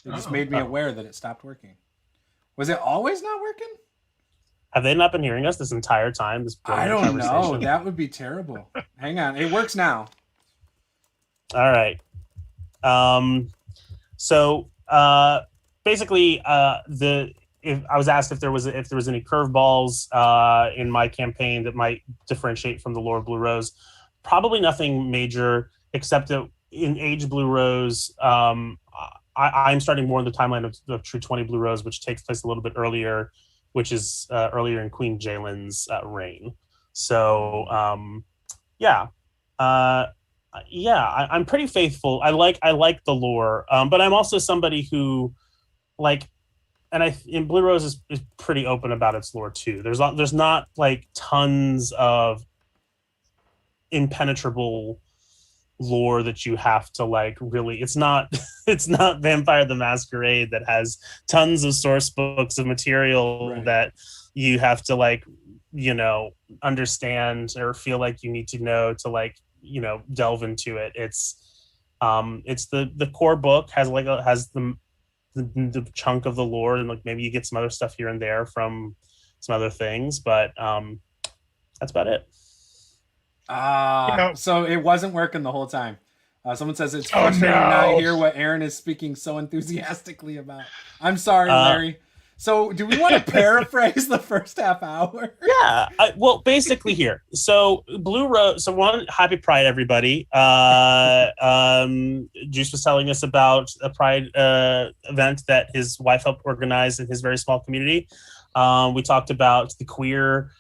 It just made me aware that it stopped working. Was it always not working? Have they not been hearing us this entire time? This I brilliant don't know. conversation. That would be terrible. Hang on. It works now. All right. Um, so basically, the if I was asked if there was any curveballs in my campaign that might differentiate from the lore of Blue Rose, probably nothing major except that in Age Blue Rose, I'm starting more in the timeline of True 20 Blue Rose, which takes place a little bit earlier, which is earlier in Queen Jalen's reign. So yeah. Uh, I'm pretty faithful. I like the lore, but I'm also somebody who like, and I in Blue Rose is pretty open about its lore too. There's not like tons of impenetrable lore that you have to like really. It's not it's not Vampire the Masquerade that has tons of source books of material that you have to like understand or feel like you need to know to like delve into it. It's the core book has the chunk of the lore, and like maybe you get some other stuff here and there from some other things, but that's about it. So it wasn't working the whole time. Someone says it's Oh frustrating to not no! hear what Aaron is speaking so enthusiastically about. I'm sorry, Larry. So do we want to paraphrase the first half hour? Yeah. Well, basically here. So Blue Rose. So one, happy Pride, everybody. Juice was telling us about a Pride event that his wife helped organize in his very small community. We talked about the queer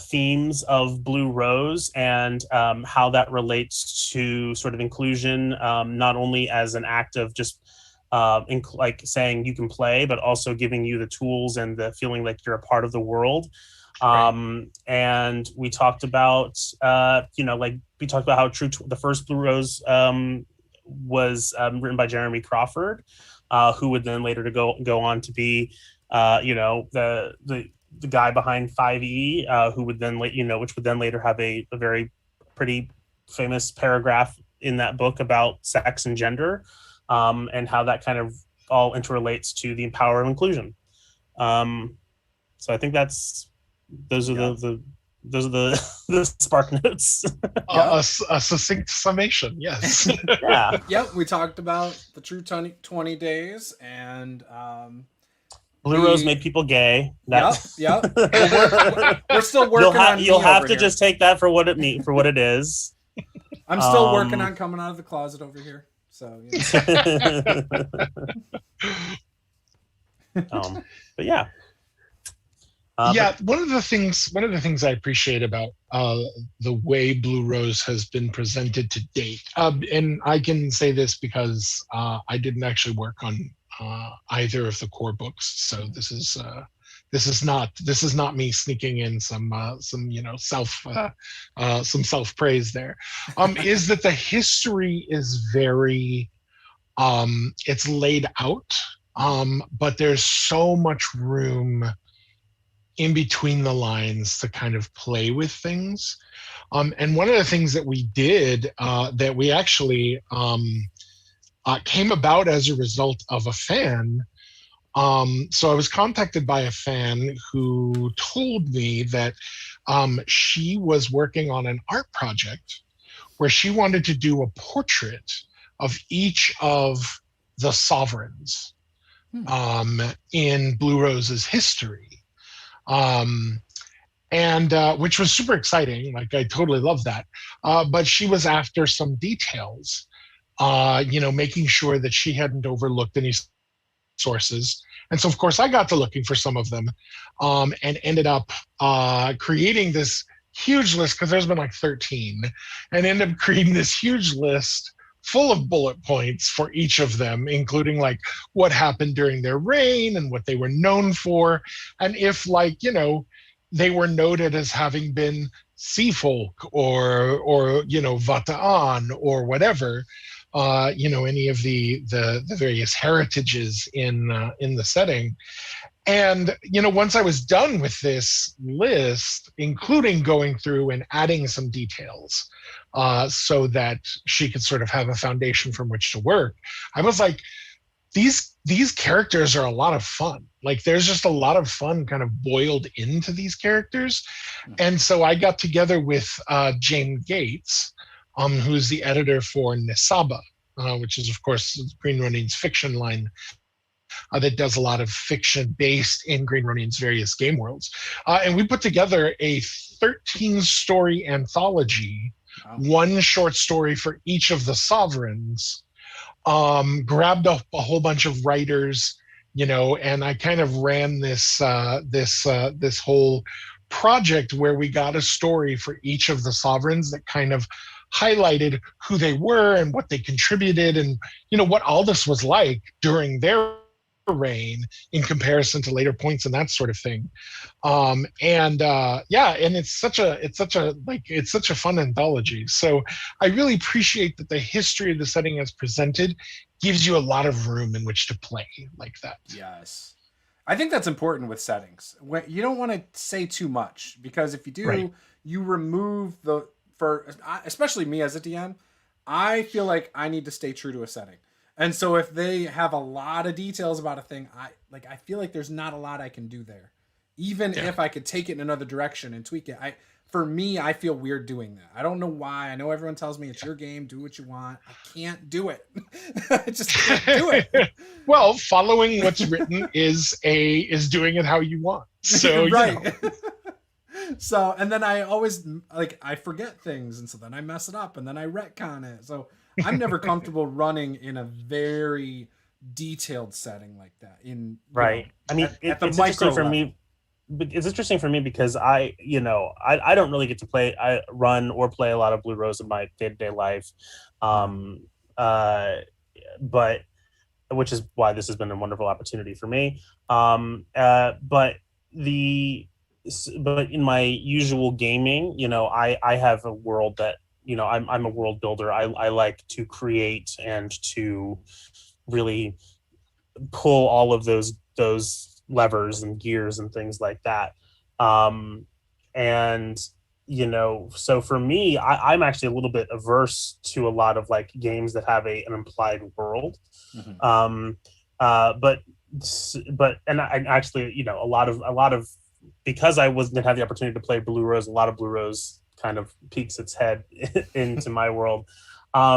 themes of Blue Rose and how that relates to sort of inclusion, not only as an act of just like saying you can play, but also giving you the tools and the feeling like you're a part of the world. And we talked about, how the first Blue Rose was written by Jeremy Crawford, who would then later to go on to be, the guy behind 5e, who would then which would then later have a very pretty famous paragraph in that book about sex and gender, and how that kind of all interrelates to the power of inclusion. So I think those are the spark notes. A succinct summation, yes. Yeah. Yep, we talked about the True 20 days, and Blue Rose made people gay. Yep. We're still working on. You'll have to just take that for what it is. I'm still working on coming out of the closet over here. So. But yeah. One of the things I appreciate about the way Blue Rose has been presented to date, and I can say this because I didn't actually work on either of the core books, so this is not me sneaking in some self praise there. Is that the history is very it's laid out, but there's so much room in between the lines to kind of play with things. And one of the things that we did that we actually came about as a result of a fan. So I was contacted by a fan who told me that she was working on an art project where she wanted to do a portrait of each of the sovereigns in Blue Rose's history. And which was super exciting. Like, I totally love that. But she was after some details, making sure that she hadn't overlooked any sources. And so, of course, I got to looking for some of them, and ended up creating this huge list, because there's been like 13, and ended up creating this huge list full of bullet points for each of them, including like what happened during their reign and what they were known for. And if they were noted as having been sea folk or Vataan or whatever, any of the various heritages in the setting. And once I was done with this list, including going through and adding some details, so that she could sort of have a foundation from which to work, I was like, these characters are a lot of fun. Like, there's just a lot of fun kind of boiled into these characters. And so I got together with Jane Gates, who's the editor for Nisaba, which is, of course, Green Ronin's fiction line that does a lot of fiction based in Green Ronin's various game worlds. And we put together a 13-story anthology, one short story for each of the sovereigns, grabbed up a whole bunch of writers, and I kind of ran this whole project where we got a story for each of the sovereigns that kind of highlighted who they were and what they contributed, and what Aldous was like during their reign in comparison to later points and that sort of thing. And it's such a fun anthology. So I really appreciate that the history of the setting as presented gives you a lot of room in which to play like that. Yes. I think that's important with settings. You don't want to say too much, because if you do, you remove especially me as a DM, I feel like I need to stay true to a setting. And so if they have a lot of details about a thing, I feel like there's not a lot I can do there. Even if I could take it in another direction and tweak it. For me, I feel weird doing that. I don't know why. I know everyone tells me it's your game, do what you want. I can't do it. I just can't do it. Well, following what's written is doing it how you want. So right. So, and then I always I forget things, and so then I mess it up, and then I retcon it. So I'm never comfortable running in a very detailed setting like that. I mean, it's interesting for me. It's interesting for me because I don't really get to run or play a lot of Blue Rose in my day-to-day life, but which is why this has been a wonderful opportunity for me. But in my usual gaming, I have a world that, I'm a world builder. I like to create and to really pull all of those levers and gears and things like that. So for me, I'm actually a little bit averse to a lot of games that have an implied world. Mm-hmm. And I actually, a lot of because I didn't have the opportunity to play Blue Rose, a lot of Blue Rose kind of peeks its head into my world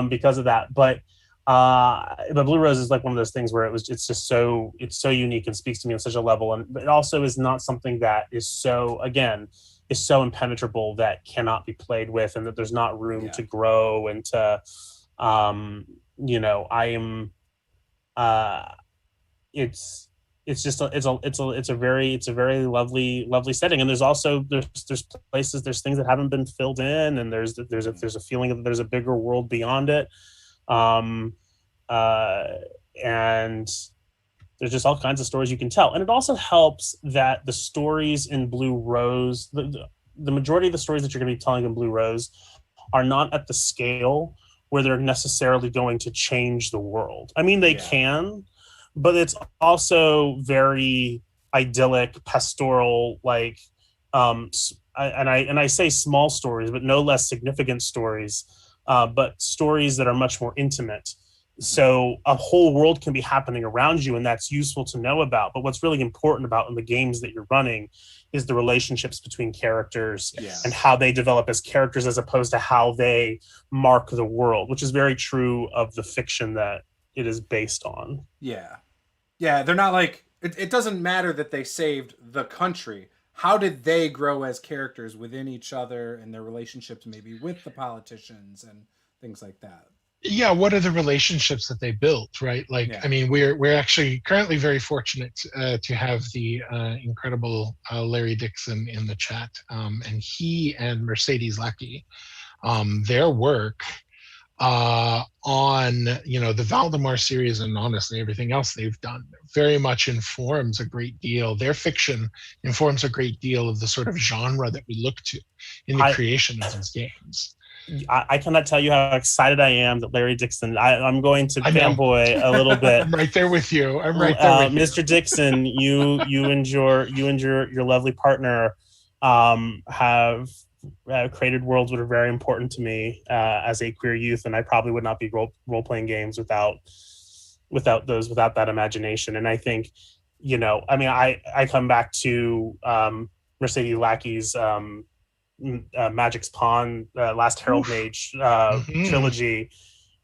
because of that. But Blue Rose is one of those things where it's so unique and speaks to me on such a level, but it also is not something that is so impenetrable that cannot be played with, and that there's not room to grow and to it's a very lovely setting, and there's places, there's things that haven't been filled in, and there's a feeling that there's a bigger world beyond it, and there's just all kinds of stories you can tell. And it also helps that the stories in Blue Rose, the majority of the stories that you're going to be telling in Blue Rose are not at the scale where they're necessarily going to change the world. I mean, they can, but it's also very idyllic, pastoral, and I say small stories, but no less significant stories, but stories that are much more intimate. So a whole world can be happening around you, and that's useful to know about. But what's really important about in the games that you're running is the relationships between characters and how they develop as characters, as opposed to how they mark the world, which is very true of the fiction that it is based on. Yeah, they're not it doesn't matter that they saved the country. How did they grow as characters within each other and their relationships maybe with the politicians and things like that? Yeah, what are the relationships that they built, right? I mean, we're actually currently very fortunate to have the incredible Larry Dixon in the chat, and he and Mercedes Lackey, their work on the Valdemar series, and honestly everything else they've done, very much informs a great deal. Their fiction informs a great deal of the sort of genre that we look to in the creation of these games. I cannot tell you how excited I am that Larry Dixon. I'm going to I know. fanboy a little bit. I'm right there with you. I'm right there with Mr. you. Dixon, you and your lovely partner have created worlds that are very important to me as a queer youth, and I probably would not be role playing games without that imagination. And I think, I mean, I come back to Mercedes Lackey's Magic's Pawn, Last Herald Mage trilogy,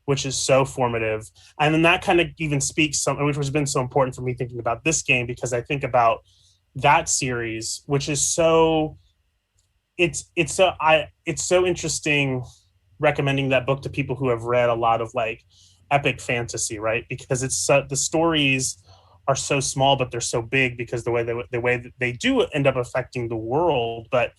which is so formative. And then that kind of even speaks which has been so important for me thinking about this game, because I think about that series, which is so it's so interesting recommending that book to people who have read a lot of like epic fantasy, right? Because it's the stories are so small, but they're so big because the way that they do end up affecting the world. But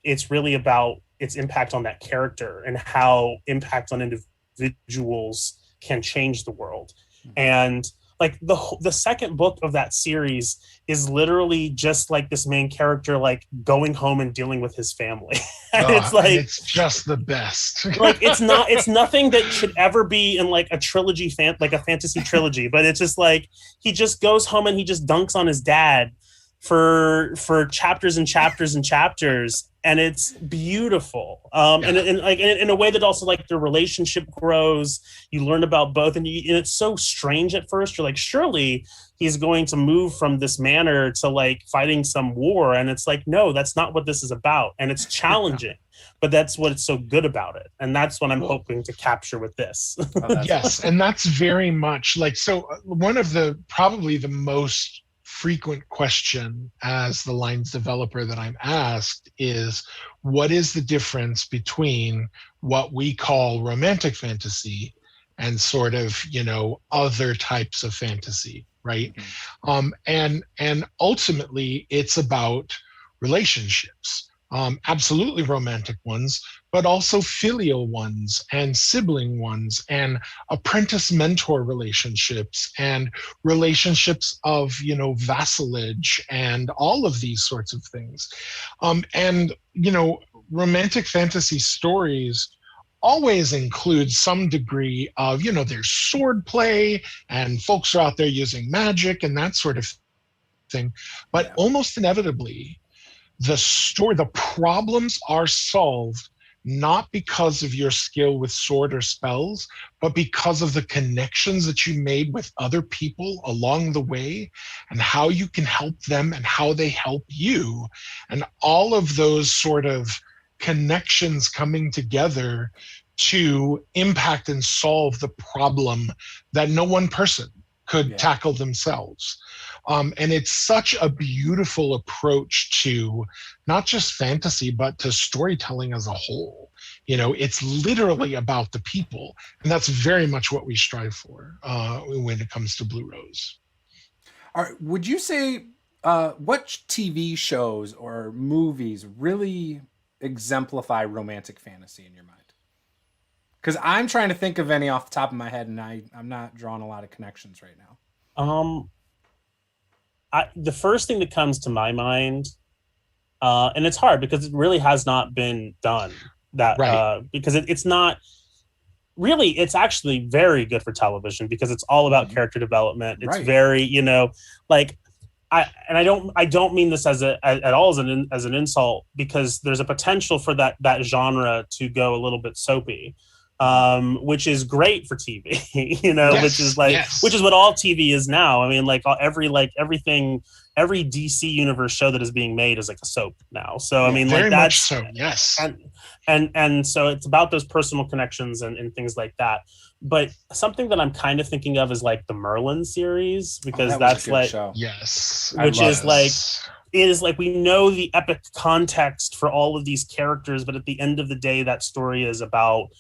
it's really about its impact on that character and how impact on individuals can change the world. And like the second book of that series is literally just like this main character like going home and dealing with his family. And it's just the best. Like it's nothing that should ever be in like a trilogy like a fantasy trilogy, but it's just like he just goes home and he just dunks on his dad for chapters and chapters and chapters, and it's beautiful. And like in a way that also like their relationship grows. You learn about both, and it's so strange at first. You're like, surely he's going to move from this manor to like fighting some war, and it's like, no, that's not what this is about. And it's challenging, but that's what's so good about it, and that's what I'm hoping to capture with this. Yes, and that's very much like, so one of the probably the most frequent question as the Lines developer that I'm asked is, what is the difference between what we call romantic fantasy and sort of, other types of fantasy, right? And ultimately it's about relationships. Absolutely romantic ones, but also filial ones and sibling ones and apprentice mentor relationships and relationships of, vassalage and all of these sorts of things. And romantic fantasy stories always include some degree of, there's sword play and folks are out there using magic and that sort of thing. But almost inevitably, the problems are solved not because of your skill with sword or spells, but because of the connections that you made with other people along the way and how you can help them and how they help you. And all of those sort of connections coming together to impact and solve the problem that no one person could tackle themselves. And it's such a beautiful approach to not just fantasy, but to storytelling as a whole. It's literally about the people. And that's very much what we strive for when it comes to Blue Rose. All right, would you say what TV shows or movies really exemplify romantic fantasy in your mind? Because I'm trying to think of any off the top of my head, and I'm not drawing a lot of connections right now. The first thing that comes to my mind, and it's hard because it really has not been done because it's not really, it's actually very good for television because it's all about character development. It's very, like I don't mean this at all as an insult, because there's a potential for that genre to go a little bit soapy. Which is great for TV, which is what all TV is now. I mean, every DC universe show that is being made is like a soap now. So I mean, very that's much so, yes. And so it's about those personal connections and things like that. But something that I'm kind of thinking of is like the Merlin series, because that's like show. Yes, which is like. It is like, we know the epic context for all of these characters, but at the end of the day, that story is about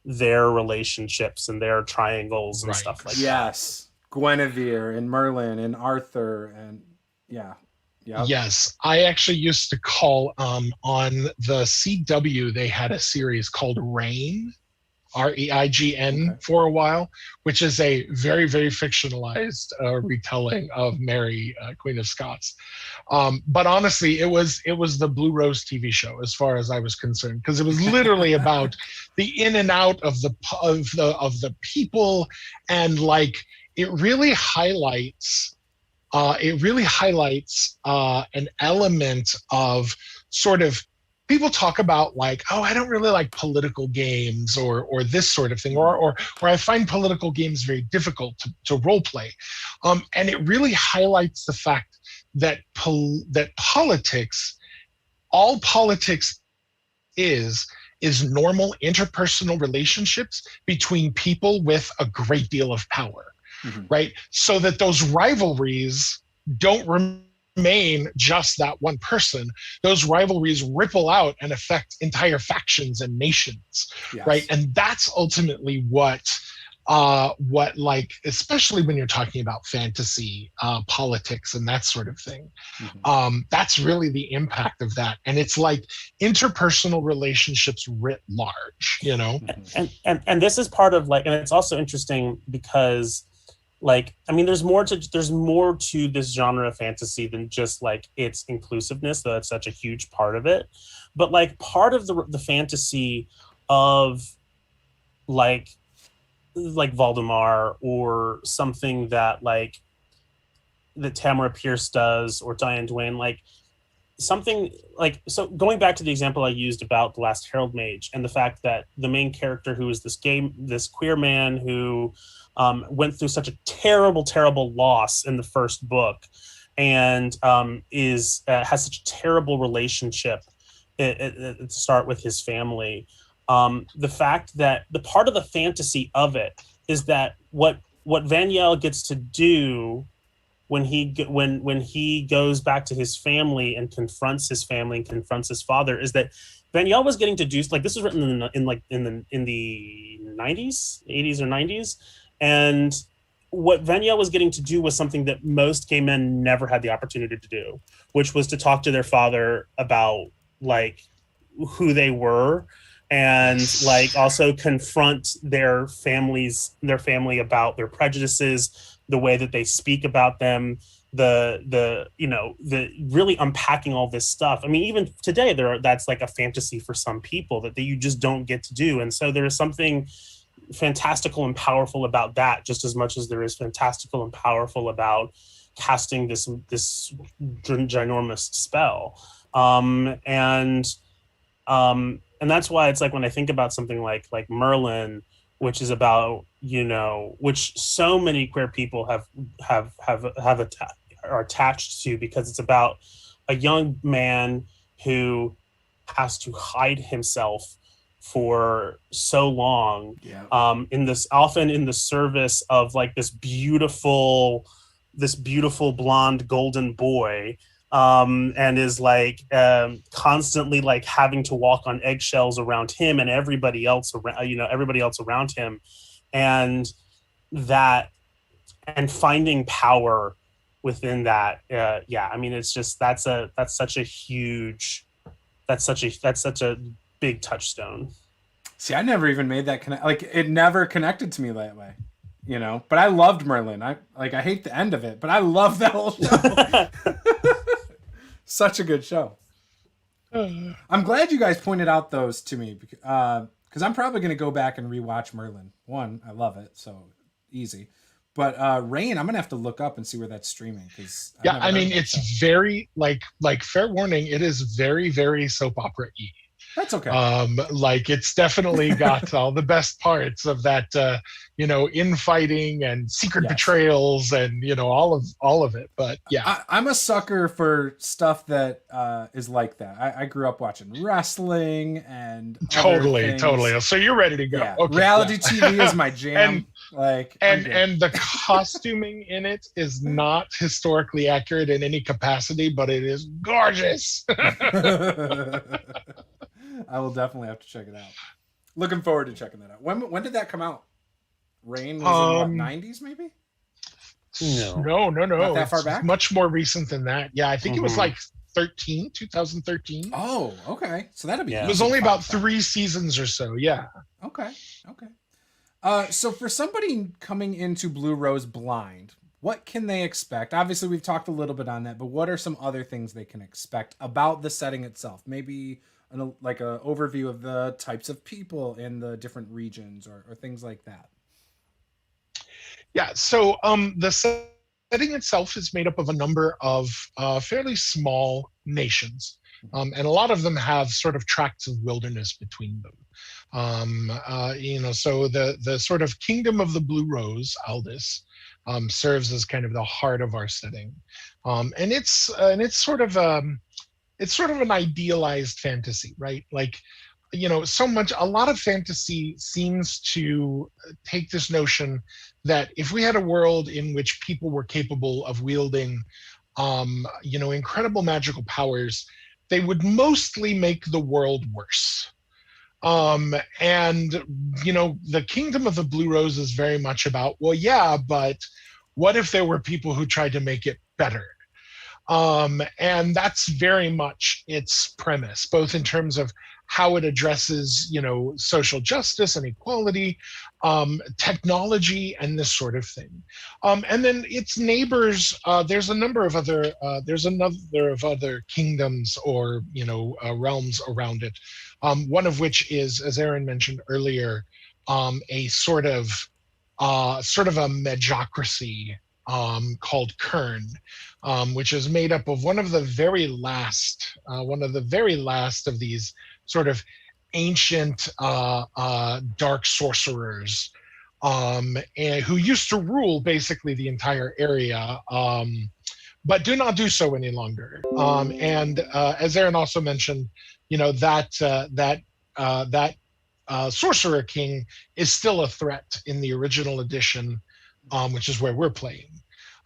their relationships and their triangles and stuff like that. Yes. Guinevere and Merlin and Arthur and Yes. I actually used to call on the CW, they had a series called Rain. REIGN, for a while, which is a very, very fictionalized retelling of Mary, Queen of Scots. But honestly, it was the Blue Rose TV show as far as I was concerned, because it was literally about the in and out of the people, and like it really highlights an element of sort of, people talk about like, oh, I don't really like political games or this sort of thing, or I find political games very difficult to role play. And it really highlights the fact that politics, all politics is normal interpersonal relationships between people with a great deal of power, right? So that those rivalries don't remain just that one person. Those rivalries ripple out and affect entire factions and nations, right? And that's ultimately what like, especially when you're talking about fantasy, politics and that sort of thing, that's really the impact of that. And it's like interpersonal relationships writ large, you know? And this is part of like, and it's also interesting because, like, I mean, there's more to this genre of fantasy than just like its inclusiveness, though it's such a huge part of it. But like part of the fantasy of like Valdemar, or something that Tamara Pierce does, or Diane Duane, like something like, so going back to the example I used about The Last Herald Mage, and the fact that the main character, who is this queer man who went through such a terrible loss in the first book, and has such a terrible relationship to start with his family. The fact that the part of the fantasy of it is that what Vaniel gets to do when he goes back to his family and confronts his family and confronts his father, is that Vaniel was getting to do, like, this was written in the 90s, 80s or 90s. And what Vaniel was getting to do was something that most gay men never had the opportunity to do, which was to talk to their father about like who they were, and like also confront their family about their prejudices, the way that they speak about them, the really unpacking all this stuff. I mean, even today that's like a fantasy for some people that you just don't get to do. And so there is something fantastical and powerful about that, just as much as there is fantastical and powerful about casting this ginormous spell. And that's why it's like, when I think about something like Merlin, which is about, which so many queer people are attached to, because it's about a young man who has to hide himself for so long, often in the service of like this beautiful blonde golden boy, and is like constantly like having to walk on eggshells around him and everybody else around him, and finding power within that. I mean, it's just that's such a big touchstone. See, I never even made that connect. Like, it never connected to me that way, But I loved Merlin. I hate the end of it, but I love that whole show. Such a good show. I'm glad you guys pointed out those to me, because I'm probably going to go back and rewatch Merlin. One, I love it, so easy. But Rain, I'm gonna have to look up and see where that's streaming, because I mean, it's very like fair warning, it is very, very soap opera-y. That's okay. Like, it's definitely got all the best parts of that, infighting and secret betrayals and all of it. But yeah, I'm a sucker for stuff that is like that. I grew up watching wrestling and totally. So you're ready to go. Yeah. Okay, reality TV is my jam. And the costuming in it is not historically accurate in any capacity, but it is gorgeous. I will definitely have to check it out. Looking forward to checking that out. When did that come out? Rain was in what, 90s maybe? No. Not that far back? Much more recent than that. Yeah, I think it was like 2013. Oh, okay. So that'll be. Yeah. It was only about 3 seasons or so. Yeah. Okay. Okay. So for somebody coming into Blue Rose blind, what can they expect? Obviously, we've talked a little bit on that, but what are some other things they can expect about the setting itself? Maybe like a overview of the types of people in the different regions, or things like that. Yeah. So the setting itself is made up of a number of fairly small nations. And a lot of them have sort of tracts of wilderness between them. So the sort of kingdom of the Blue Rose, Aldis, serves as kind of the heart of our setting, and it's sort of an idealized fantasy, right? Like, a lot of fantasy seems to take this notion that if we had a world in which people were capable of wielding, incredible magical powers, they would mostly make the world worse. And the kingdom of the Blue Rose is very much about, well, yeah, but what if there were people who tried to make it better? And that's very much its premise, both in terms of how it addresses, social justice and equality, technology, and this sort of thing. And then its neighbors. There's a number of other kingdoms or realms around it. One of which is, as Aaron mentioned earlier, a sort of a magocracy called Kern, which is made up of one of the very last of these sort of ancient dark sorcerers, and who used to rule basically the entire area, but do not do so any longer. And as Aaron also mentioned, that sorcerer king is still a threat in the original edition, which is where we're playing.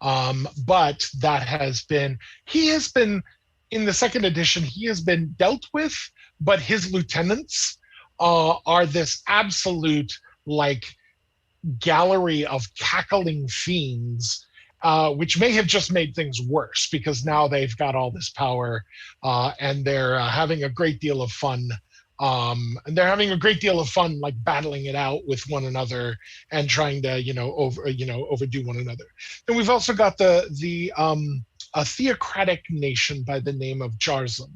But he has been in the second edition, he has been dealt with, but his lieutenants are this absolute like gallery of cackling fiends, which may have just made things worse because now they've got all this power, and they're having a great deal of fun. Like battling it out with one another and trying to overdo one another. Then we've also got a theocratic nation by the name of Jarzum,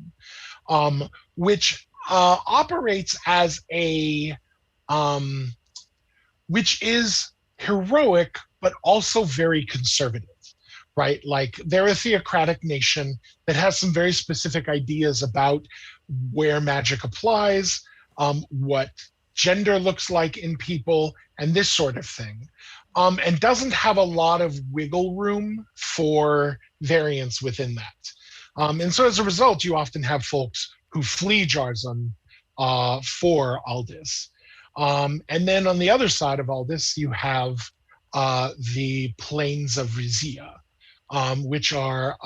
which operates as which is heroic but also very conservative, right? Like they're a theocratic nation that has some very specific ideas about where magic applies, what gender looks like in people, and this sort of thing, and doesn't have a lot of wiggle room for variance within that. And so as a result, you often have folks who flee Jarzum for Aldis. And then on the other side of Aldis, you have the plains of Rizia, which are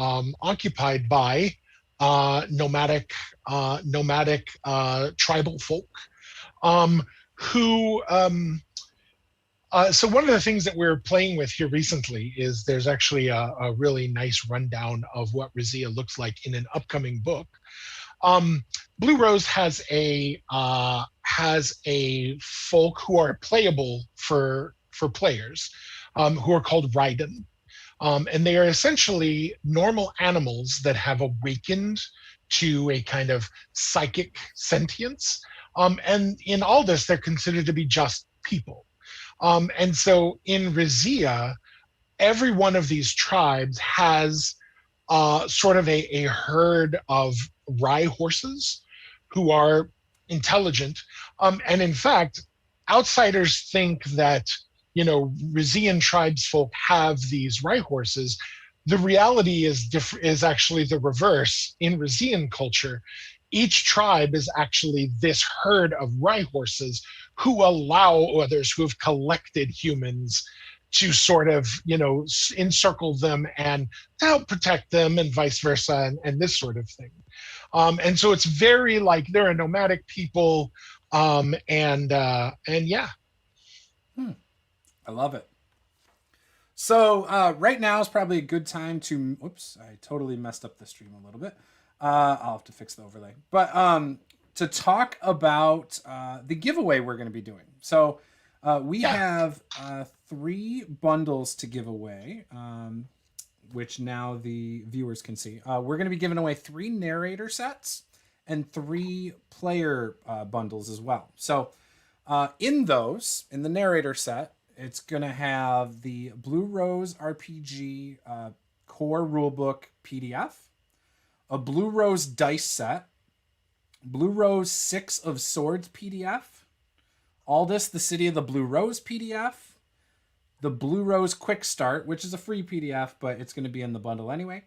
occupied by nomadic tribal folk, who so one of the things that we're playing with here recently is there's actually a really nice rundown of what Rizia looks like in an upcoming book. Blue Rose has a folk who are playable for players, who are called Raiden. And they are essentially normal animals that have awakened to a kind of psychic sentience. And in all this, they're considered to be just people. And so in Rizia, every one of these tribes has sort of a herd of rye horses who are intelligent. And in fact, outsiders think that Rizian tribesfolk have these rye horses. The reality is actually the reverse. In Rizian culture, each tribe is actually this herd of rye horses who allow others who have collected humans to sort of, encircle them and to help protect them, and vice versa, and this sort of thing. And so it's very like they're a nomadic people, and yeah. I love it. So right now is probably a good time to. Whoops, I totally messed up the stream a little bit. I'll have to fix the overlay. But to talk about the giveaway we're going to be doing. So we have 3 bundles to give away, which now the viewers can see. We're going to be giving away 3 narrator sets and 3 player bundles as well. So in the narrator set, it's going to have the Blue Rose RPG core rulebook PDF, a Blue Rose dice set, Blue Rose 6 of Swords PDF, Aldea, the City of the Blue Rose PDF, the Blue Rose Quick Start, which is a free PDF, but it's going to be in the bundle anyway.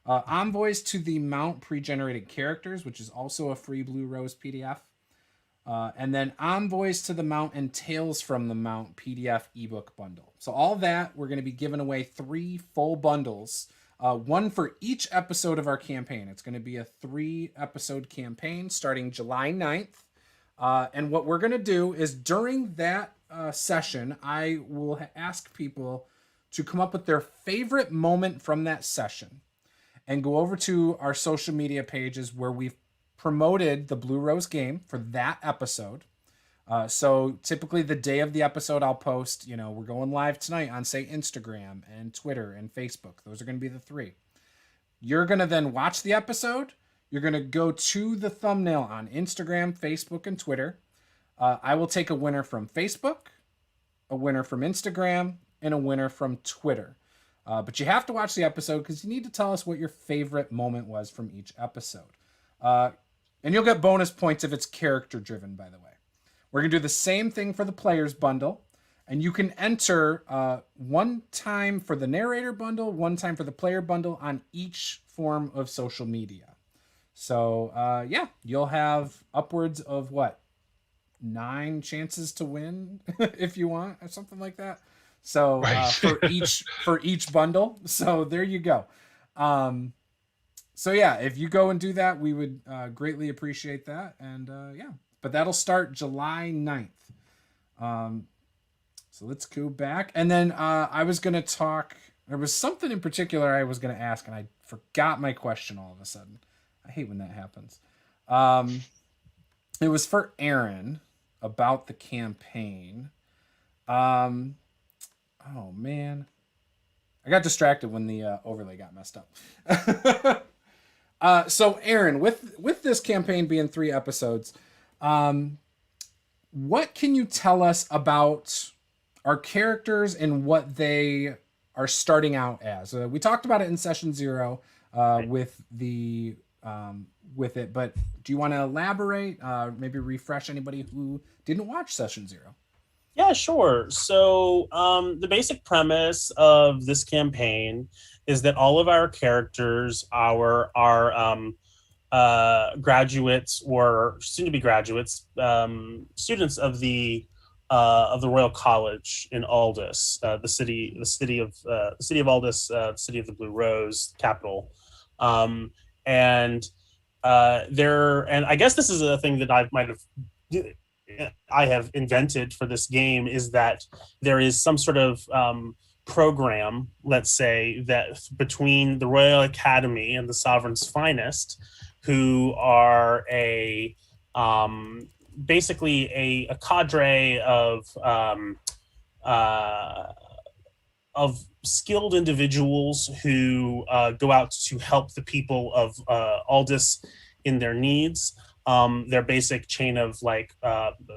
Envoys to the Mount Pre-Generated Characters, which is also a free Blue Rose PDF. And then Envoys to the Mount and Tales from the Mount PDF ebook bundle. So all that, we're going to be giving away 3 full bundles, 1 for each episode of our campaign. It's going to be a 3-episode campaign starting July 9th. And what we're going to do is during that session, I will ask people to come up with their favorite moment from that session and go over to our social media pages where we've promoted the Blue Rose game for that episode. So typically the day of the episode, I'll post, we're going live tonight on, say, Instagram and Twitter and Facebook. Those are going to be the 3. You're going to then watch the episode. You're going to go to the thumbnail on Instagram, Facebook, and Twitter. I will take a winner from Facebook, a winner from Instagram, and a winner from Twitter. But you have to watch the episode because you need to tell us what your favorite moment was from each episode. And you'll get bonus points if it's character driven, by the way. We're going to do the same thing for the players bundle. And you can enter 1 time for the narrator bundle, 1 time for the player bundle on each form of social media. So, you'll have upwards of 9 chances to win if you want, or something like that. So for each bundle. So there you go. So yeah, if you go and do that, we would greatly appreciate that. And but that'll start July 9th. So let's go back. And then I was going to talk, there was something in particular I was going to ask, and I forgot my question all of a sudden. I hate when that happens. It was for Aaron about the campaign. Oh man, I got distracted when the overlay got messed up. So Aaron, with this campaign being 3 episodes, what can you tell us about our characters and what they are starting out as? We talked about it in session 0 with it, but do you want to elaborate? Maybe refresh anybody who didn't watch session 0. Yeah, sure. So the basic premise of this campaign is that all of our characters are graduates or soon-to-be graduates, students of the Royal College in Aldea, the city of Aldea, the city of the Blue Rose, capital, and I guess this is a thing that I have invented for this game, is that there is some sort of program, let's say, that between the Royal Academy and the Sovereign's Finest, who are basically a cadre of skilled individuals who go out to help the people of Aldea in their needs. Their basic chain of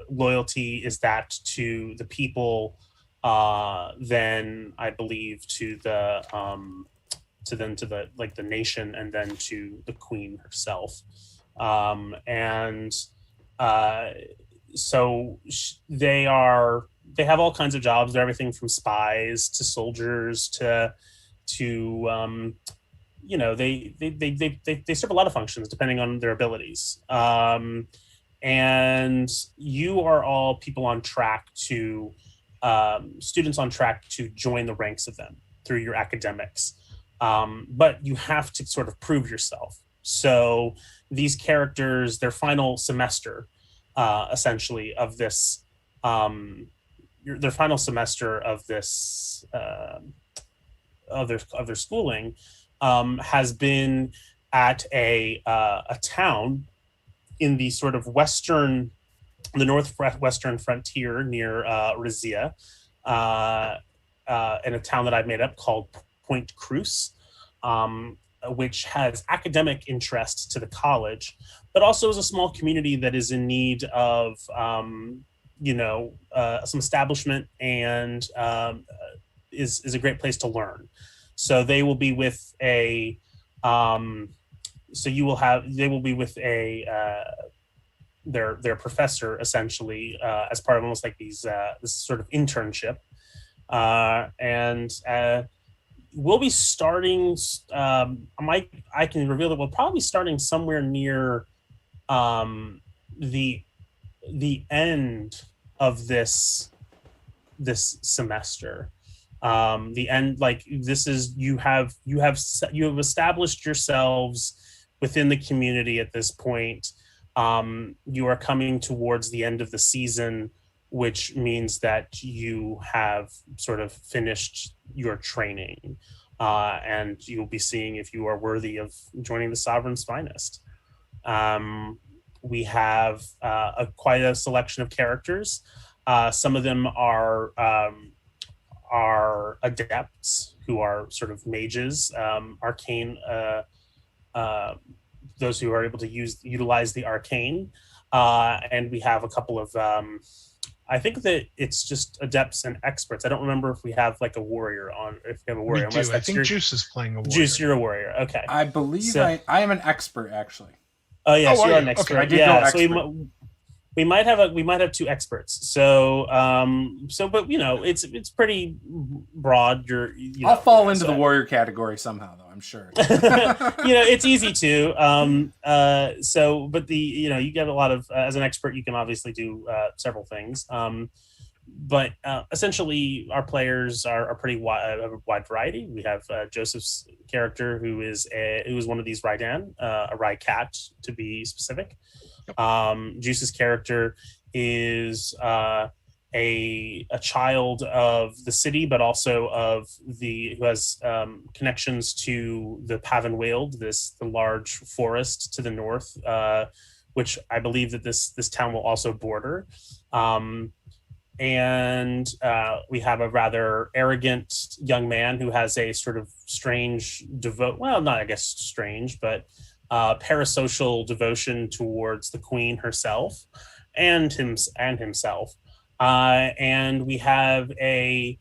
loyalty is that to the people, then I believe to the nation, and then to the Queen herself. So they have all kinds of jobs. They're everything from spies to soldiers to they serve a lot of functions depending on their abilities. And you are all people on track to students on track to join the ranks of them through your academics. But you have to sort of prove yourself. So these characters, their final semester, essentially, of this, their final semester of this, of their schooling, has been at a town in the sort of the northwestern frontier near Rizia, in a town that I've made up called Point Cruz, which has academic interest to the college, but also is a small community that is in need of some establishment, and is a great place to learn. So they will be with a they will be with their professor, essentially, as part of almost like this sort of internship, and we'll be starting. I can reveal that we'll probably be starting somewhere near the end of this semester. The end, like, this is, you have established yourselves within the community at this point. You are coming towards the end of the season, which means that you have sort of finished your training, and you'll be seeing if you are worthy of joining the Sovereign's Finest. We have quite a selection of characters. Some of them are adepts, who are sort of mages, arcane, those who are able to utilize the arcane, and we have a couple of I think that it's just adepts and experts. I don't remember if we have like a warrior on. If we have a warrior, we do. I think Juce is playing a warrior. Juce, you're a warrior. Okay. I believe I am an expert, actually. Oh yes, you're an expert. Okay. I did go expert. So we might have two experts. So but it's pretty broad. I'll fall into the warrior category somehow, though, I'm sure. It's easy to. But you get a lot of, as an expert, you can obviously do several things. But essentially, our players are pretty wide, have a wide variety. We have Joseph's character, who is one of these Raidan, a Raikat to be specific. Juce's character is a child of the city, but also who has connections to the Pavan Weald, the large forest to the north, which I believe that this town will also border. And we have a rather arrogant young man who has a sort of strange parasocial devotion towards the queen herself and himself. And we have a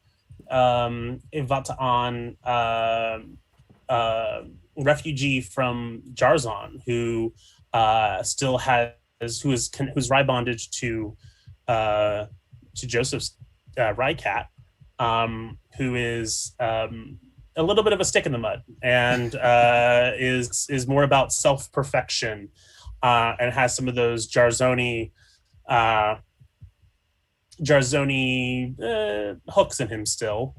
Vata'an refugee from Jarzon who who's Rai bonded to Joseph's Raikat, who is a little bit of a stick in the mud, and is more about self-perfection, and has some of those Jarzoni hooks in him still,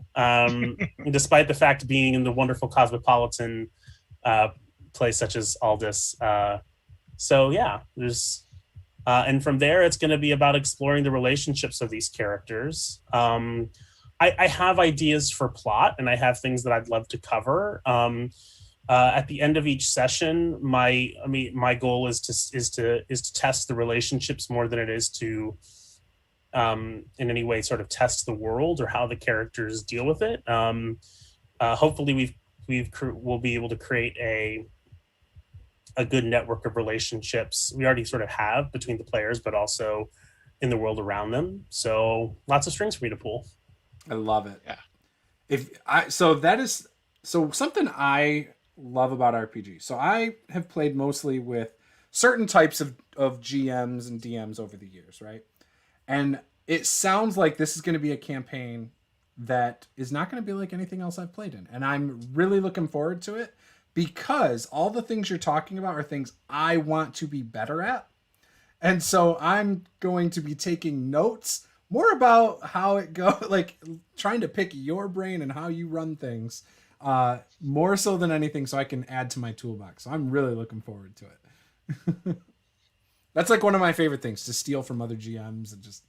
despite the fact being in the wonderful cosmopolitan place such as Aldis. There's and from there, it's going to be about exploring the relationships of these characters. I have ideas for plot, and I have things that I'd love to cover. At the end of each session, my goal is to test the relationships more than it is to, in any way, sort of test the world or how the characters deal with it. Hopefully, we'll be able to create a good network of relationships. We already sort of have between the players, but also in the world around them. So lots of strings for me to pull. I love it. Yeah. So something I love about RPG. So I have played mostly with certain types of GMs and DMs over the years, right? And it sounds like this is going to be a campaign that is not going to be like anything else I've played in. And I'm really looking forward to it, because all the things you're talking about are things I want to be better at. And so I'm going to be taking notes more about how it goes, like trying to pick your brain and how you run things, more so than anything, so I can add to my toolbox. So I'm really looking forward to it. That's like one of my favorite things, to steal from other GMs and just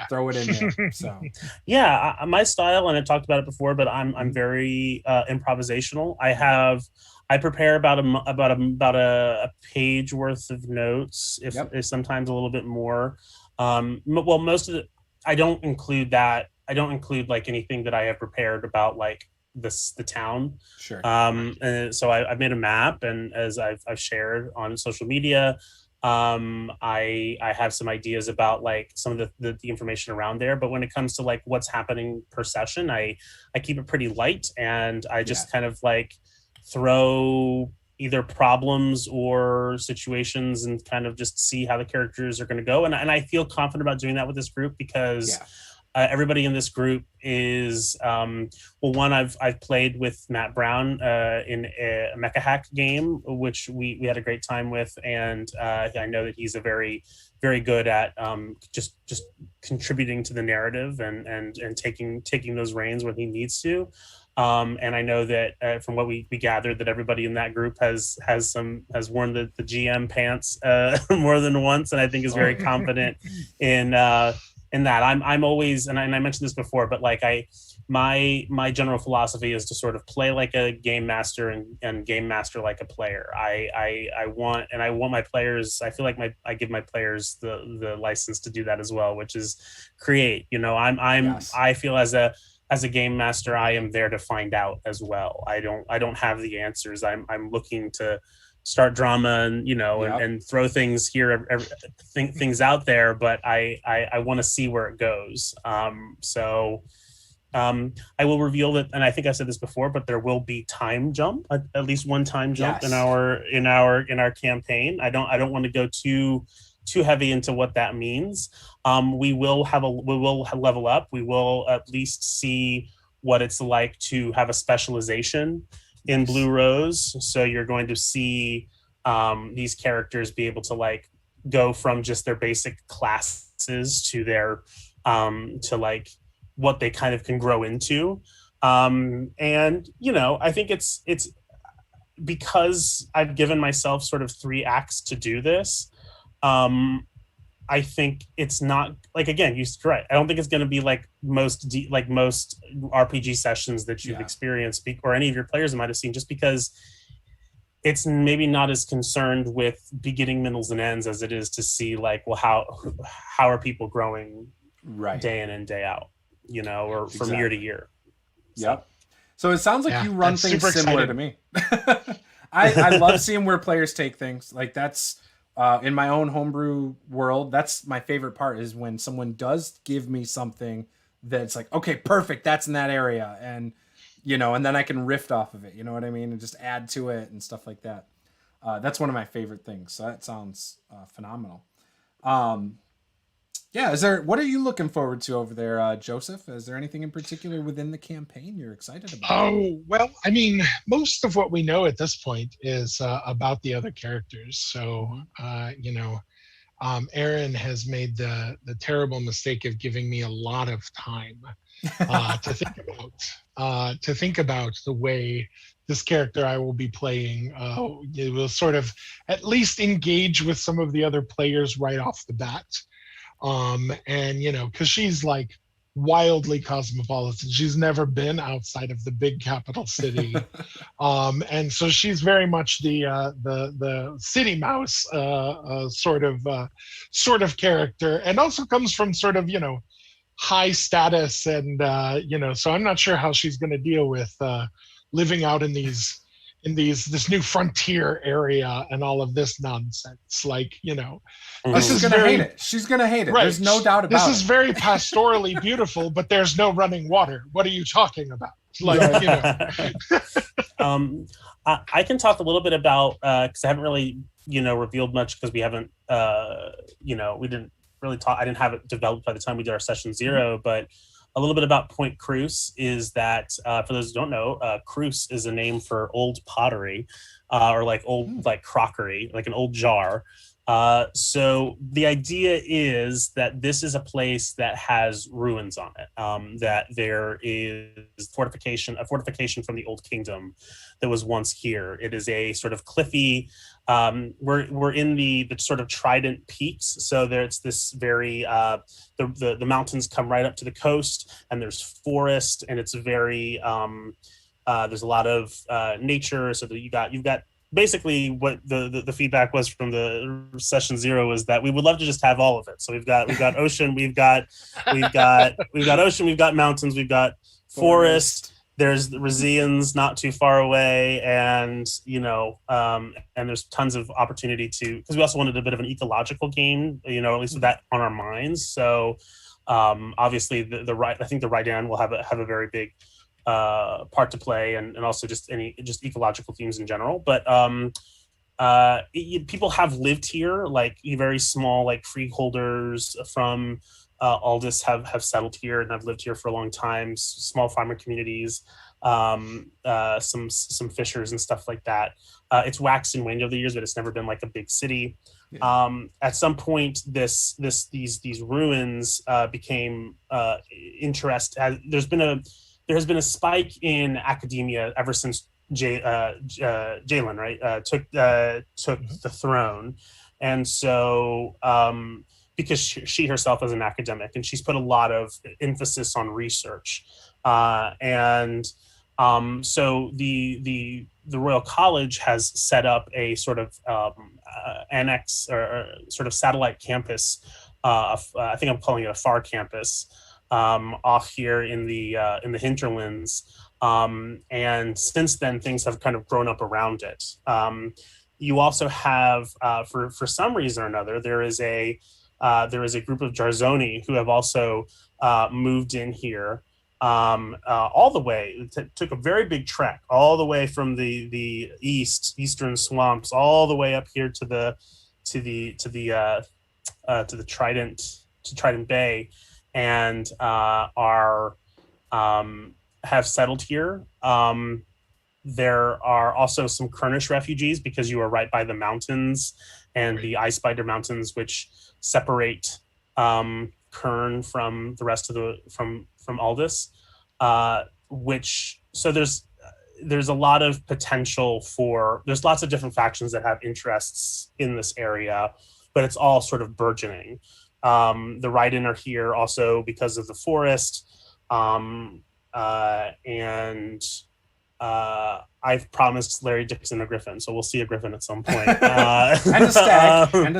throw it in there. So yeah, my style, and I talked about it before, but I'm very improvisational. I prepare about a page worth of notes, if sometimes a little bit more. Well, most of it, I don't include that. I don't include like anything that I have prepared about like the town. Sure. And so I've made a map, and as I've shared on social media, I have some ideas about like some of the information around there. But when it comes to like what's happening per session, I keep it pretty light, and I just kind of like throw either problems or situations and kind of just see how the characters are going to go. And I feel confident about doing that with this group because everybody in this group is one, I've played with Matt Brown in a Mecha Hack game, which we had a great time with, and I know that he's a very good at just contributing to the narrative and taking those reins when he needs to. And I know that from what we gathered, that everybody in that group has worn the GM pants more than once, and I think is very confident in that. I'm always, and I mentioned this before, but like my general philosophy is to sort of play like a game master and game master like a player. I want my players. I feel like I give my players the license to do that as well, which is create. You know, I feel as a game master, I am there to find out as well. I don't have the answers. I'm looking to start drama and and throw things here, things out there, but I want to see where it goes. So I will reveal that, and I think I said this before, but there will be time jump, at least one time jump in our campaign. I don't want to go too heavy into what that means. We will level up. We will at least see what it's like to have a specialization in Blue Rose. So you're going to see these characters be able to like go from just their basic classes to their to like what they kind of can grow into. And I think it's because I've given myself sort of 3 acts to do this. I think it's not like, again, you're right. I don't think it's going to be like most RPG sessions that you've experienced or any of your players might have seen, just because it's maybe not as concerned with beginning, middles, and ends as it is to see like, well, how are people growing day in and day out, or from year to year. Yep. So it sounds like you run things similar to me. I love seeing where players take things. Like that's, in my own homebrew world, that's my favorite part, is when someone does give me something that's like, okay, perfect, that's in that area, and and then I can riff off of it, you know what I mean, and just add to it and stuff like that. That's one of my favorite things. So that sounds phenomenal. What are you looking forward to over there, Joseph? Is there anything in particular within the campaign you're excited about? Oh, well, I mean, most of what we know at this point is about the other characters. So, Aaron has made the terrible mistake of giving me a lot of time to think about the way this character I will be playing. It will sort of at least engage with some of the other players right off the bat. And because she's like wildly cosmopolitan, she's never been outside of the big capital city, and so she's very much the city mouse sort of character, and also comes from sort of high status, and so I'm not sure how she's going to deal with living out in this new frontier area and all of this nonsense. Like, this is gonna hate it. She's gonna hate it. Right. There's no doubt about it. This is very pastorally beautiful, but there's no running water. What are you talking about? Like, I can talk a little bit about, because I haven't really, revealed much, because we haven't, we didn't really talk. I didn't have it developed by the time we did our session 0, but a little bit about Point Cruce is that, for those who don't know, Cruce is a name for old pottery, or like old like crockery, like an old jar. So the idea is that this is a place that has ruins on it. That there is a fortification from the Old Kingdom that was once here. It is a sort of cliffy. We're in the sort of Trident Peaks. So there's this very the mountains come right up to the coast, and there's forest, and it's very there's a lot of nature. So that you've got basically what the feedback was from the session 0 was that we would love to just have all of it. So we've got ocean, we've got ocean, we've got mountains, we've got forest. There's the Resians not too far away, and and there's tons of opportunity because we also wanted a bit of an ecological game, at least with that on our minds. So obviously I think the Raidan will have a very big part to play, and also just ecological themes in general. But people have lived here, like very small, like freeholders from Aldis have settled here and have lived here for a long time. Small farmer communities, some fishers and stuff like that. It's waxed and waned over the years, but it's never been like a big city. Yeah. At some point, these ruins became interest. There has been a spike in academia ever since Jalen, right, took the throne, and so because she herself is an academic, and she's put a lot of emphasis on research, and so the Royal College has set up a sort of annex or sort of satellite campus. I think I'm calling it a FAR campus. Off here in the hinterlands, and since then things have kind of grown up around it. You also have, for some reason or another, there is a group of Jarzoni who have also moved in here, all the way. Took a very big trek all the way from the eastern swamps all the way up here to the Trident Bay. And have settled here. There are also some Kurnish refugees because you are right by the mountains and the Ice Spider Mountains, which separate Kern from the rest of from Aldis. So there's a lot of potential there's lots of different factions that have interests in this area, but it's all sort of burgeoning. The Raiden are here also because of the forest, and I've promised Larry Dixon a griffin, so we'll see a griffin at some point. And a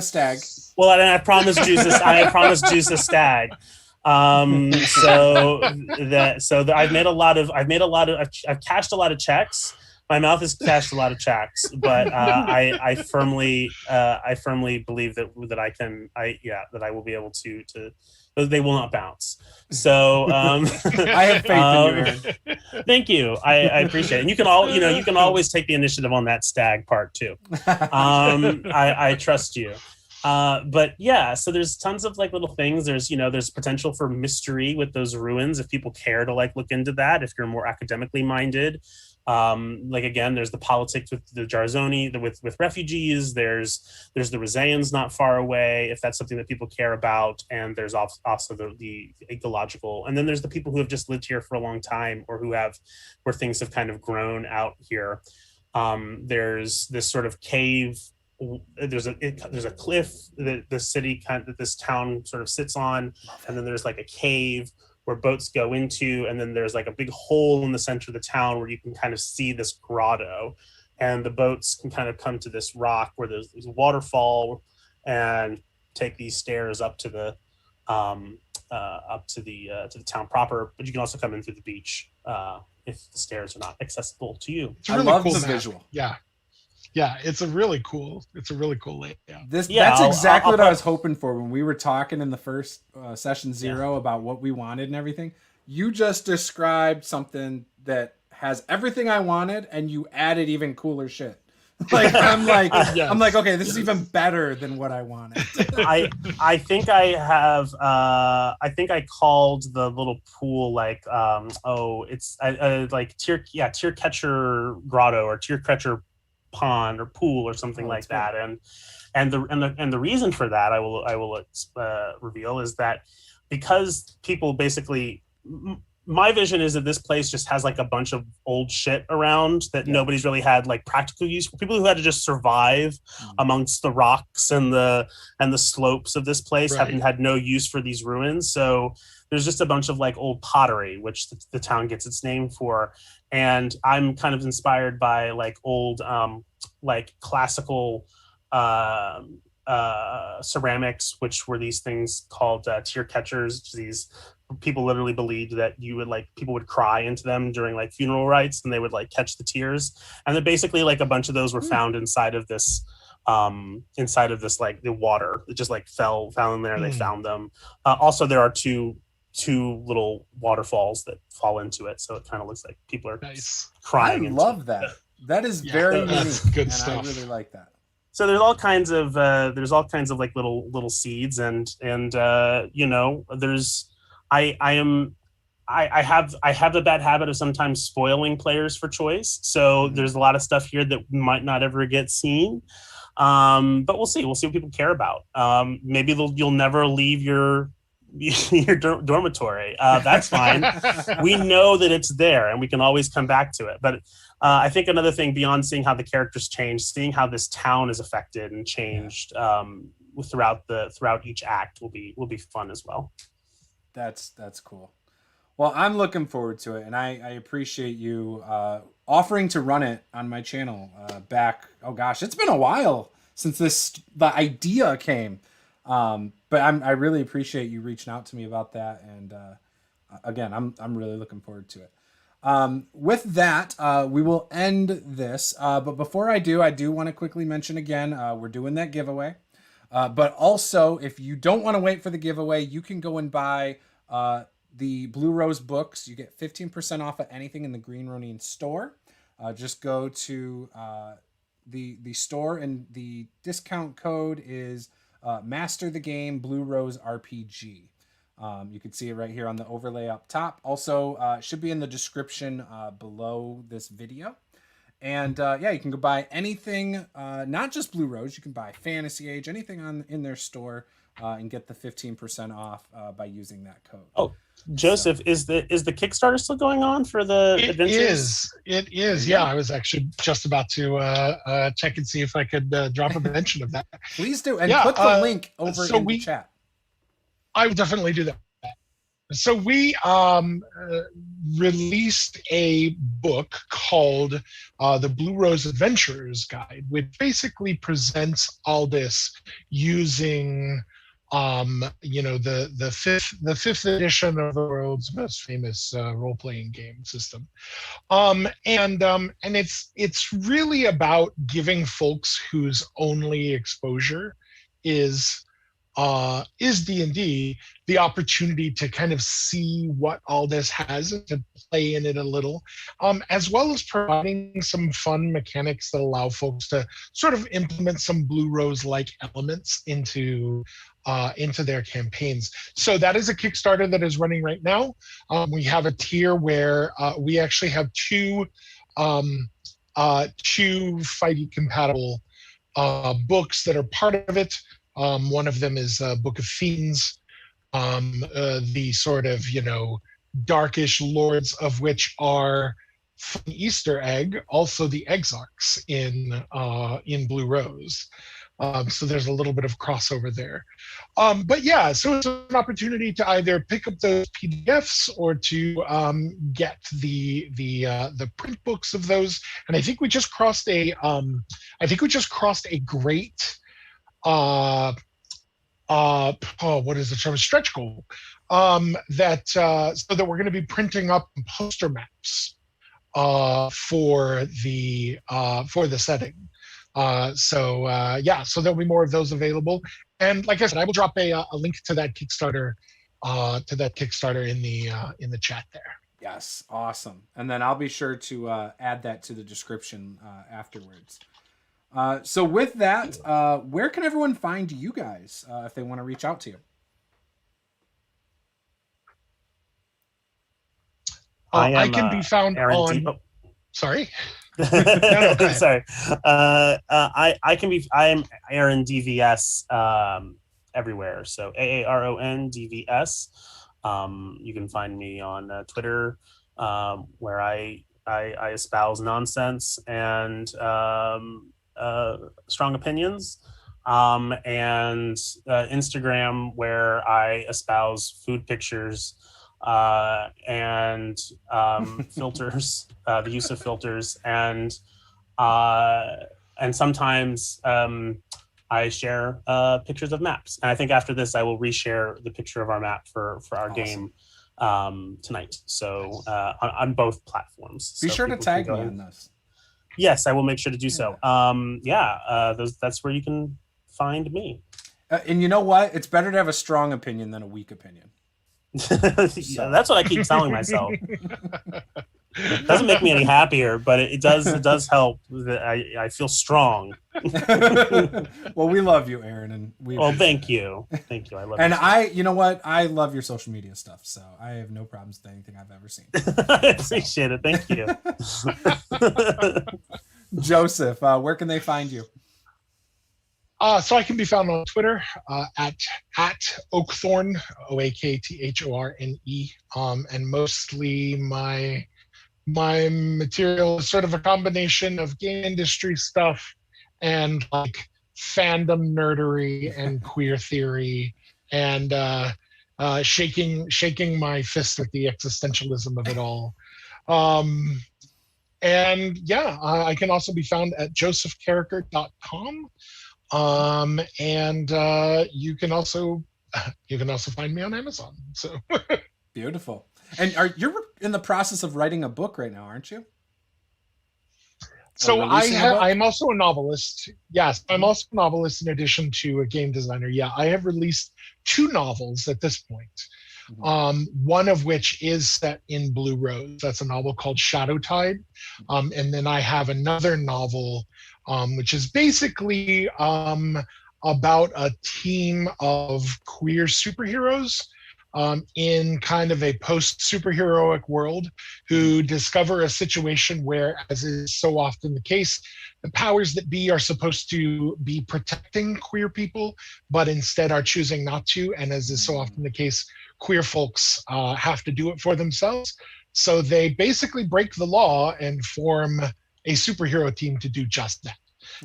stag. Well, and I promised Juce a stag. I've cashed a lot of checks. My mouth has cashed a lot of checks, but I firmly believe that I will be able to they will not bounce. So I have faith in you. Thank you. I appreciate it. And you can always take the initiative on that stag part too. I trust you. But yeah, so there's tons of like little things. There's potential for mystery with those ruins if people care to like look into that, if you're more academically minded. Again, there's the politics with the Jarzoni, with refugees. There's the Rizaians not far away, if that's something that people care about. And there's also the ecological. And then there's the people who have just lived here for a long time, or where things have kind of grown out here. There's this sort of cave. There's a cliff that this town sort of sits on, and then there's like a cave where boats go into, and then there's like a big hole in the center of the town where you can kind of see this grotto, and the boats can kind of come to this rock where there's a waterfall and take these stairs up to the town proper. But you can also come in through the beach if the stairs are not accessible to you. I love the visual. Yeah, it's a really cool layout. That's exactly what I was hoping for when we were talking in the first session 0 about what we wanted and everything. You just described something that has everything I wanted, and you added even cooler shit. I'm like, okay, this is even better than what I wanted. I think I have. I think I called the little pool it's like Tear Catcher Grotto or Tear Catcher Pond or pool or something like that, And the reason for that I will reveal is that because people basically, my vision is that this place just has like a bunch of old shit around that nobody's really had like practical use for. People who had to just survive amongst the rocks and the slopes of this place haven't had no use for these ruins. So there's just a bunch of like old pottery, which the town gets its name for. And I'm kind of inspired by like old like classical ceramics, which were these things called tear catchers. These people literally believed that people would cry into them during like funeral rites, and they would like catch the tears. And then basically like a bunch of those were found inside of this like the water. It just like fell in there. They found them. Also, there are two little waterfalls that fall into it, so it kind of looks like people are crying. I love that. That is very unique. Good stuff. I really like that. So there's all kinds of like little seeds, and you know, there's I have the bad habit of sometimes spoiling players for choice. So there's a lot of stuff here that might not ever get seen. But we'll see what people care about. Maybe you'll never leave your dormitory. That's fine. We know that it's there and we can always come back to it. But I think another thing beyond seeing how the characters change, seeing how this town is affected and changed throughout each act will be fun as well. That's cool. Well, I'm looking forward to it, and I appreciate you offering to run it on my channel back. Oh gosh, it's been a while since the idea came. But I really appreciate you reaching out to me about that, and again, I'm really looking forward to it. With that, we will end this. But before I do want to quickly mention again, we're doing that giveaway. But also, if you don't want to wait for the giveaway, you can go and buy the Blue Rose books. You get 15% off of anything in the Green Ronin store. Just go to the store, and the discount code is Master the Game Blue Rose RPG. You can see it right here on the overlay up top. Also, it should be in the description below this video. And you can go buy anything, not just Blue Rose. You can buy Fantasy Age, anything in their store, and get the 15% off by using that code. Oh, Joseph, is the Kickstarter still going on for the adventures? It is. Yeah, I was actually just about to check and see if I could drop a mention of that. Please do, and put the link over in the chat. I will definitely do that. So we released a book called The Blue Rose Adventurers Guide, which basically presents Aldea using the fifth edition of the world's most famous role-playing game system. And it's really about giving folks whose only exposure is D&D the opportunity to kind of see what Aldea has and to play in it a little, as well as providing some fun mechanics that allow folks to sort of implement some Blue Rose-like elements into their campaigns. So that is a Kickstarter that is running right now. We have a tier where we actually have two Fighty compatible books that are part of it. One of them is Book of Fiends, the sort of, darkish lords of which are fun Easter egg, also the Exarchs in Blue Rose. So there's a little bit of crossover there. But yeah, so it's an opportunity to either pick up those PDFs or to get the print books of those. And I think we just crossed a great what is the term? Stretch goal. So that we're going to be printing up poster maps for the setting. So there'll be more of those available. And like I said, I will drop a link to that Kickstarter in the chat there. Yes, awesome. And then I'll be sure to add that to the description afterwards. So with that, where can everyone find you guys if they want to reach out to you? I can be found on. Sorry. go ahead. Sorry. I am Aaron DVS everywhere. So AARON DVS. You can find me on Twitter, where I espouse nonsense and strong opinions, and Instagram, where I espouse food pictures and filters, the use of filters, and sometimes I share pictures of maps. And I think after this, I will reshare the picture of our map for our game tonight. So on both platforms. Be So sure to people tag can me go on this. Yes, I will make sure to do so. That's where you can find me. And you know what? It's better to have a strong opinion than a weak opinion. Yeah, that's what I keep telling myself. It doesn't make me any happier, but it does help that I feel strong. Well, we love you, Aaron, and we. Well, thank you. I love. And you you know what? I love your social media stuff, so I have no problems with anything I've ever seen. I appreciate it. Thank you. Joseph, where can they find you? So I can be found on Twitter at Oakthorne, OAKTHORNE, and mostly my material is sort of a combination of game industry stuff and like fandom nerdery and queer theory and shaking my fist at the existentialism of it all. And yeah, I can also be found at josephcarriker.com. And you can also find me on Amazon. So Beautiful. And you're in the process of writing a book right now, aren't you? So I'm also a novelist. Yes, I'm also a novelist in addition to a game designer. Yeah, I have released 2 novels at this point. One of which is set in Blue Rose. That's a novel called Shadow Tide. And then I have another novel, which is basically about a team of queer superheroes in kind of a post-superheroic world who discover a situation where, as is so often the case, the powers that be are supposed to be protecting queer people, but instead are choosing not to. And as is so often the case, queer folks have to do it for themselves. So they basically break the law and form a superhero team to do just that.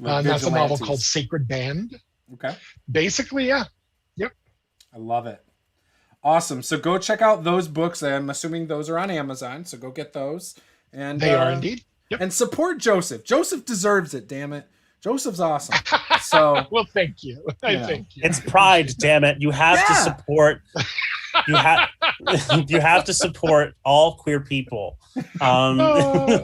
And that's a novel called Sacred Band. Okay. Basically, yeah. Yep. I love it. Awesome. So go check out those books. I'm assuming those are on Amazon. So go get those. And they are indeed. Yep. And support Joseph. Joseph deserves it, damn it. Joseph's awesome. So well, thank you. Thank you. It's pride, damn it. You have to support you have to support all queer people. No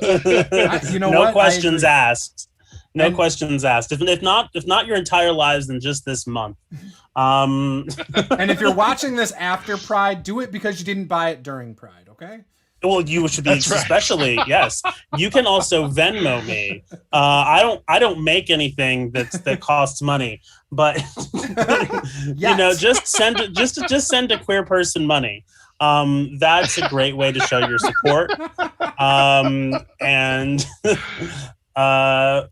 questions asked. No questions asked. If not your entire lives, then just this month. And if you're watching this after Pride, do it because you didn't buy it during Pride, okay? Well, you should be especially yes. You can also Venmo me. I don't make anything that costs money, but just send a queer person money. That's a great way to show your support.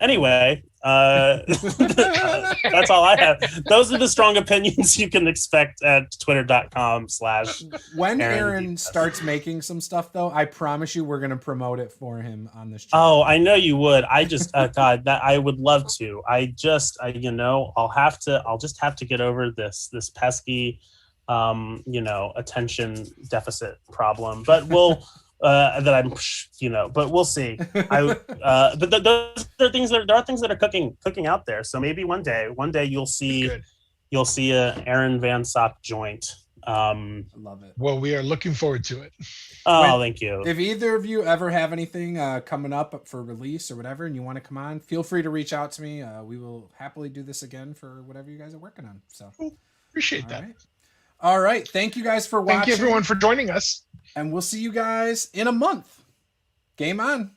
Anyway, that's all I have. Those are the strong opinions you can expect at twitter.com/ When Aaron starts making some stuff, though, I promise you we're going to promote it for him on this channel. Oh, I know you would. I just, God, that I would love to. I'll just have to get over this pesky, attention deficit problem, but we'll, but we'll see. But those are things there are things that are cooking out there. So maybe one day you'll see a Aaron Van Sock joint. I love it. Well, we are looking forward to it. Thank you. If either of you ever have anything coming up for release or whatever, and you want to come on, feel free to reach out to me. We will happily do this again for whatever you guys are working on. So appreciate that. All right. Thank you guys for watching. Thank you everyone for joining us. And we'll see you guys in a month. Game on.